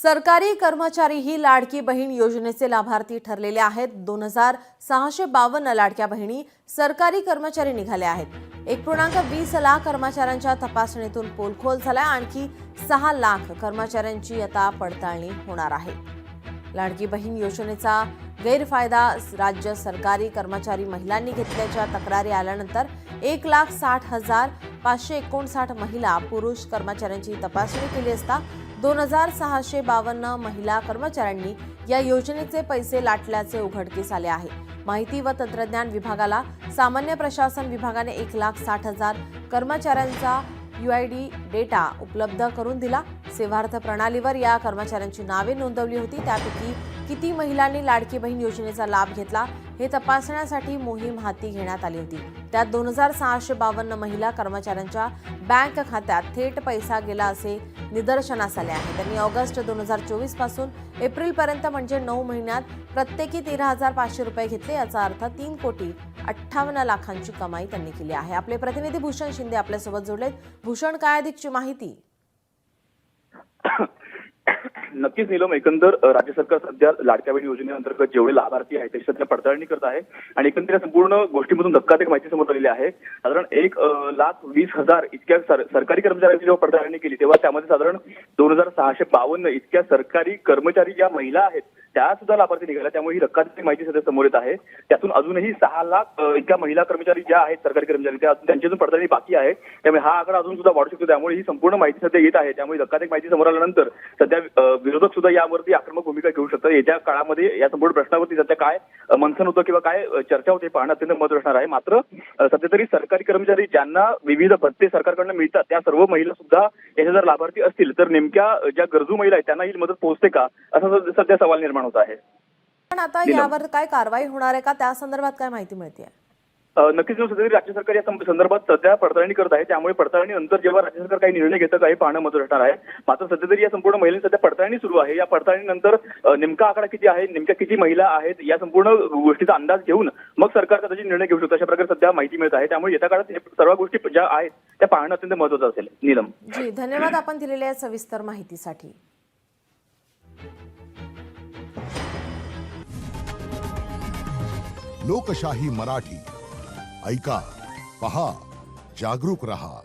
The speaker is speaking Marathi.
सरकारी कर्मचारीही लाडकी बहीण योजनेचे लाभार्थी ठरलेले आहेत। 2652 लाडक्या बहिणी सरकारी कर्मचारी निघाले आहेत। 1.20 लाख कर्मचाऱ्यांच्या तपासणीतून पोलखोल झाला। आणखी 6 लाख कर्मचाऱ्यांची आता पडताळणी होणार आहे। लाडकी बहीण योजनेचा गैरफायदा राज्य सरकारी कर्मचारी महिलांनी घेतल्याच्या तक्रारी आल्यानंतर 1,60,559 महिला पुरुष कर्मचाऱ्यांची तपासणी केली असता 2652 महिला कर्मचाऱ्यांनी या योजनेचे पैसे लाटल्याचे उघडकीस आले आहे। माहिती व तंत्रज्ञान विभागाला सामान्य प्रशासन विभागाने 1,60,000 कर्मचाऱ्यांचा UID डेटा उपलब्ध करून दिला। सेवार्थ प्रणालीवर या कर्मचाऱ्यांची नावे नोंदवली होती। त्यापैकी किती महिलांनी लाडकी बहीण योजनेचा लाभ घेतला हे तपासण्यासाठी मोहीम हाती घेण्यात आली होती। त्यात 2652 महिला कर्मचाऱ्यांच्या बँक खात्यात थेट पैसा गेला असे निदर्शनास आले आहे। त्यांनी ऑगस्ट 2024 पासून एप्रिलपर्यंत म्हणजे 9 महिन्यात प्रत्येकी 13,500 रुपये घेतले। याचा अर्थ 3,58 लाखांची कमाई त्यांनी केली आहे। आपले प्रतिनिधी भूषण शिंदे आपल्यासोबत जोडलेत। भूषण, काय अधिकची माहिती? नक्कीच नीलम, एकंदर राज्य सरकार सध्या लाडक्या बहीण योजनेअंतर्गत जेवढे लाभार्थी आहेत त्याची सध्या पडताळणी करत आहे आणि एकंदर संपूर्ण गोष्टीमधून धक्कादायक माहिती समोर आलेली आहे। साधारण 1,20,000 इतक्या सरकारी कर्मचाऱ्यांची जेव्हा पडताळणी केली तेव्हा त्यामध्ये साधारण 2,652 इतक्या सरकारी कर्मचारी ज्या महिला आहेत त्या सुद्धा लाभार्थी निघाल्या। त्यामुळे ही धक्कादायक माहिती सध्या समोर येत आहे। त्यातून अजूनही 6 लाख इतक्या महिला कर्मचारी ज्या आहेत सरकारी कर्मचारी त्या त्यांची अजून पडताळणी बाकी आहे। त्यामुळे हा आकडा अजून सुद्धा वाढू शकतो। त्यामुळे ही संपूर्ण माहिती सध्या येत आहे। त्यामुळे धक्कादायक माहिती समोर आल्यानंतर सध्या विरोधक सुद्धा यावरती आक्रमक भूमिका घेऊ शकतात। येत्या काळामध्ये या संपूर्ण प्रश्नावरती सध्या काय मंथन होतं किंवा काय चर्चा होते पाहणं अत्यंत महत्त्वाचं असणार आहे। मात्र सध्या तरी सरकारी कर्मचारी ज्यांना विविध भत्ते सरकारकडून मिळतात त्या सर्व महिला सुद्धा याचे जर लाभार्थी असतील तर नेमक्या ज्या गरजू महिला आहेत त्यांना ही मदत पोहोचते का असा सध्या सवाल निर्माण होत आहे। पण आता यावर काय कारवाई होणार आहे का, त्या संदर्भात काय माहिती मिळते? नक्कीच सध्या राज्य सरकार या संदर्भात सध्या पडताळणी करत आहे। त्यामुळे पडताळणीनंतर जेव्हा राज्य सरकार काही निर्णय घेतं का हे पाहणं महत्त्वाचं असणार आहे। मात्र सध्या तरी या संपूर्ण महिलांची सध्या पडताळणी सुरू आहे। या पडताळणीनंतर नेमका आकडा किती आहे, नेमक्या किती महिला आहेत या संपूर्ण गोष्टीचा अंदाज घेऊन मग सरकार त्याची निर्णय घेऊ शकतो अशा प्रकारे सध्या माहिती मिळत आहे। त्यामुळे येत्या काळात सर्व गोष्टी ज्या आहेत त्या पाहणं अत्यंत महत्त्वाचं असेल। नीलम जी, धन्यवाद आपण दिलेल्या सविस्तर माहितीसाठी। लोकशाही मराठी ऐका, पहा, जागरूक रहा।